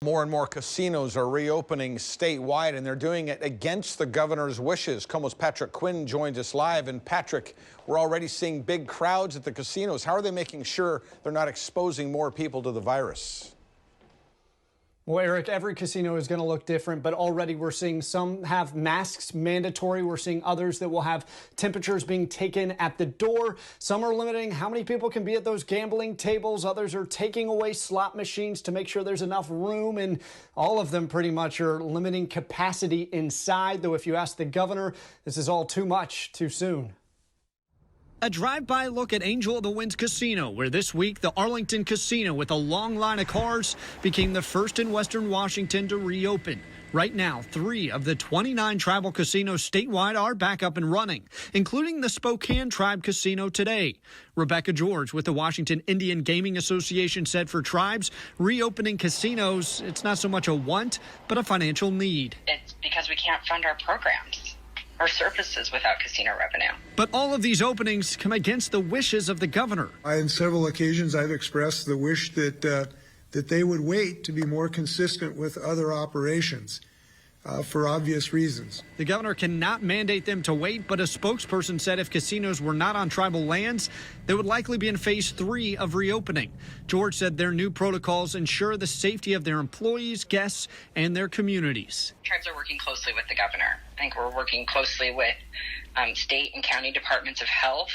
More and more casinos are reopening statewide, and they're doing it against the governor's wishes. KOMO's Patrick Quinn joins us live. And Patrick, we're already seeing big crowds at the casinos. How are they making sure they're not exposing more people to the virus? Well, Eric, every casino is going to look different, but already we're seeing some have masks mandatory. We're seeing others that will have temperatures being taken at the door. Some are limiting how many people can be at those gambling tables. Others are taking away slot machines to make sure there's enough room, and all of them pretty much are limiting capacity inside. Though if you ask the governor, this is all too much too soon. A drive-by look at Angel of the Winds Casino, where this week the Arlington Casino with a long line of cars became the first in Western Washington to reopen. Right now, 3 of the 29 tribal casinos statewide are back up and running, including the Spokane Tribe Casino today. Rebecca George with the Washington Indian Gaming Association said for tribes, reopening casinos, it's not so much a want, but a financial need. It's because we can't fund our programs or services without casino revenue. But all of these openings come against the wishes of the governor. On several occasions, I've expressed the wish that they would wait to be more consistent with other operations for obvious reasons. The governor cannot mandate them to wait, but a spokesperson said if casinos were not on tribal lands, they would likely be in phase 3 of reopening. George said their new protocols ensure the safety of their employees, guests, and their communities. Tribes are working closely with the governor. I think we're working closely with state and county departments of health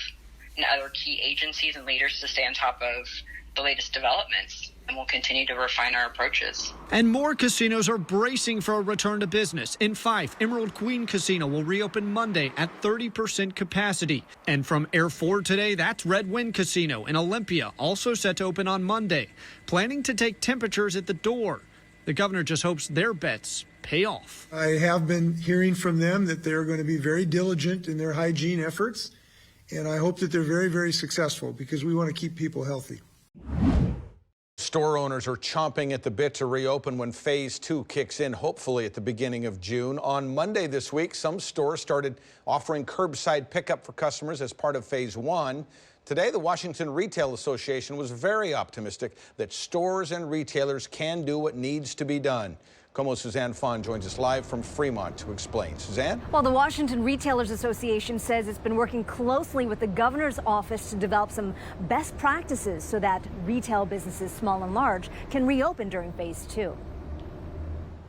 and other key agencies and leaders to stay on top of the latest developments, and we'll continue to refine our approaches. And more casinos are bracing for a return to business. In Fife, Emerald Queen Casino will reopen Monday at 30% capacity. And from Air Forward today, that's Redmond Casino in Olympia, also set to open on Monday, planning to take temperatures at the door. The governor just hopes their bets pay off. I have been hearing from them that they're going to be very diligent in their hygiene efforts, and I hope that they're very, very successful because we want to keep people healthy. Store owners are chomping at the bit to reopen when phase 2 kicks in, hopefully at the beginning of June. On Monday this week, some stores started offering curbside pickup for customers as part of phase 1. Today, the Washington Retail Association was very optimistic that stores and retailers can do what needs to be done. KOMO's Suzanne Fon joins us live from Fremont to explain. Suzanne? Well, the Washington Retailers Association says it's been working closely with the governor's office to develop some best practices so that retail businesses, small and large, can reopen during phase 2.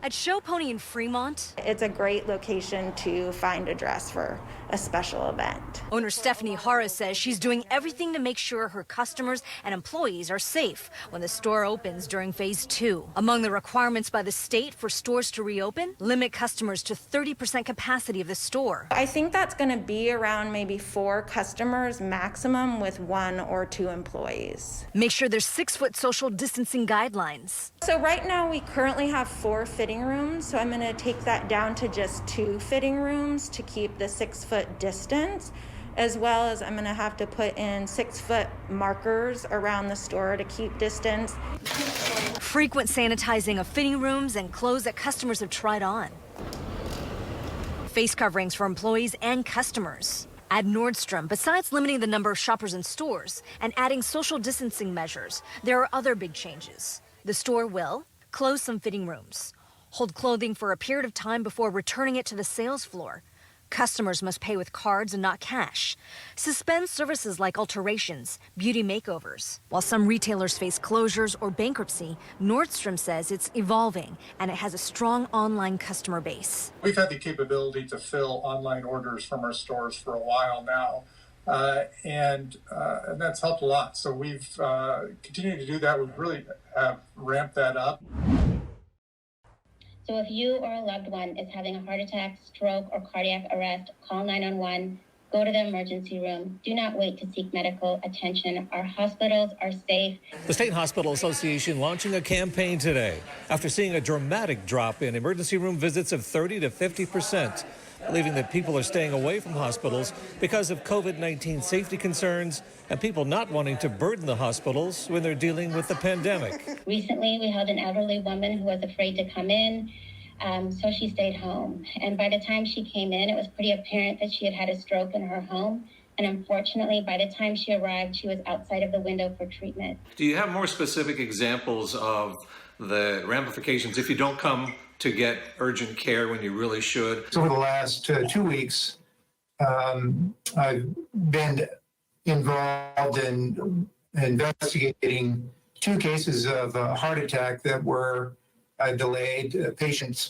At Show Pony in Fremont, it's a great location to find a dress for a special event. Owner Stephanie Hara says she's doing everything to make sure her customers and employees are safe when the store opens during phase 2. Among the requirements by the state for stores to reopen, limit customers to 30% capacity of the store. I think that's going to be around maybe 4 customers maximum with 1 or 2 employees. Make sure there's 6-foot social distancing guidelines. So right now we currently have 4 fitting rooms, so I'm going to take that down to just 2 fitting rooms to keep the 6-foot distance, as well as I'm going to have to put in 6-foot markers around the store to keep distance. Frequent sanitizing of fitting rooms and clothes that customers have tried on. Face coverings for employees and customers. At Nordstrom, besides limiting the number of shoppers in stores and adding social distancing measures, there are other big changes. The store will close some fitting rooms, hold clothing for a period of time before returning it to the sales floor. Customers must pay with cards and not cash. Suspend services like alterations, beauty makeovers. While some retailers face closures or bankruptcy, Nordstrom says it's evolving and it has a strong online customer base. We've had the capability to fill online orders from our stores for a while now, and that's helped a lot. So we've continued to do that. We really have ramped that up. So if you or a loved one is having a heart attack, stroke, or cardiac arrest, call 911, go to the emergency room. Do not wait to seek medical attention. Our hospitals are safe. The State Hospital Association launching a campaign today after seeing a dramatic drop in emergency room visits of 30 to 50%, believing that people are staying away from hospitals because of COVID-19 safety concerns and people not wanting to burden the hospitals when they're dealing with the pandemic. Recently, we held an elderly woman who was afraid to come in, so she stayed home. And by the time she came in, it was pretty apparent that she had had a stroke in her home And unfortunately, by the time she arrived, she was outside of the window for treatment. Do you have more specific examples of the ramifications if you don't come to get urgent care when you really should? So over the last 2 weeks, I've been involved in investigating 2 cases of heart attack that were delayed.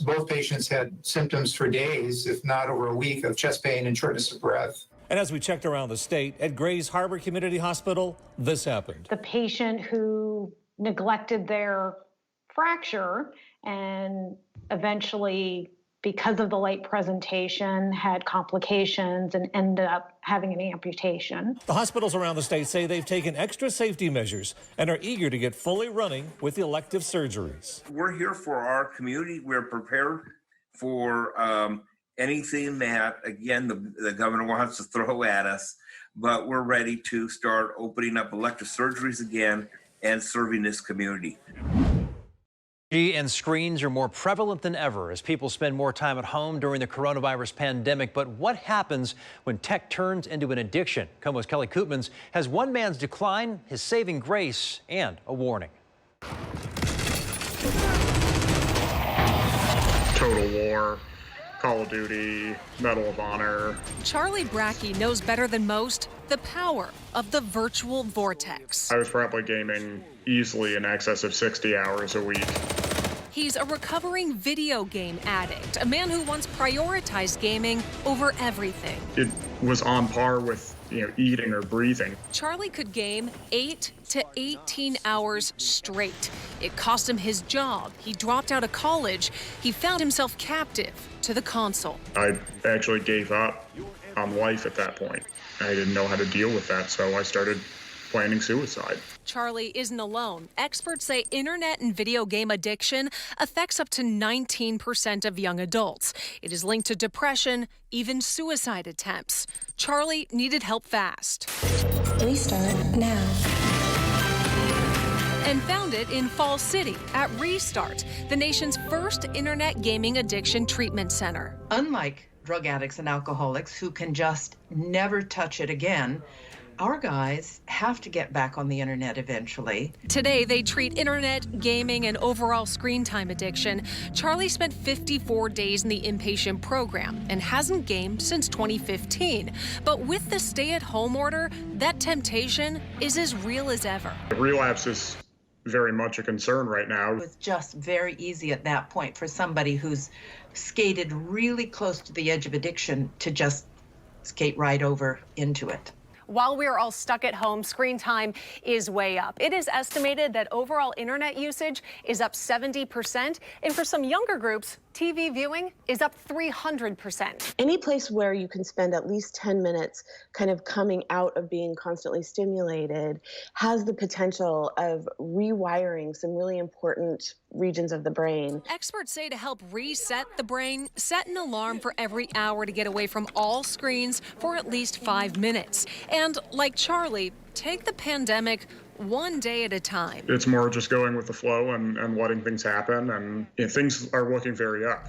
Both patients had symptoms for days, if not over a week, of chest pain and shortness of breath. And as we checked around the state, at Grays Harbor Community Hospital, this happened. The patient who neglected their fracture and eventually, because of the late presentation, had complications and ended up having an amputation. The hospitals around the state say they've taken extra safety measures and are eager to get fully running with elective surgeries. We're here for our community. We're prepared for anything that, again, the governor wants to throw at us, but we're ready to start opening up elective surgeries again and serving this community. And screens are more prevalent than ever as people spend more time at home during the coronavirus pandemic. But what happens when tech turns into an addiction? KOMO's Kelly Koopmans has one man's decline, his saving grace, and a warning. Total War, Call of Duty, Medal of Honor. Charlie Brackey knows better than most the power of the virtual vortex. I was probably gaming easily in excess of 60 hours a week. He's a recovering video game addict, a man who once prioritized gaming over everything. It was on par with, eating or breathing. Charlie could game 8 to 18 hours straight. It cost him his job. He dropped out of college. He found himself captive to the console. I actually gave up on life at that point. I didn't know how to deal with that, so I started planning suicide. Charlie isn't alone. Experts say internet and video game addiction affects up to 19% of young adults. It is linked to depression, even suicide attempts. Charlie needed help fast. Restart now. And found it in Fall City at Restart, the nation's first internet gaming addiction treatment center. Unlike drug addicts and alcoholics who can just never touch it again, our guys have to get back on the internet eventually. Today, they treat internet, gaming, and overall screen time addiction. Charlie spent 54 days in the inpatient program and hasn't gamed since 2015. But with the stay-at-home order, that temptation is as real as ever. Relapse is very much a concern right now. It was just very easy at that point for somebody who's skated really close to the edge of addiction to just skate right over into it. While we are all stuck at home, screen time is way up. It is estimated that overall internet usage is up 70%, and for some younger groups, TV viewing is up 300%. Any place where you can spend at least 10 minutes kind of coming out of being constantly stimulated has the potential of rewiring some really important regions of the brain. Experts say to help reset the brain, set an alarm for every hour to get away from all screens for at least 5 minutes. And like Charlie, take the pandemic one day at a time. It's more just going with the flow and letting things happen, and things are looking very up.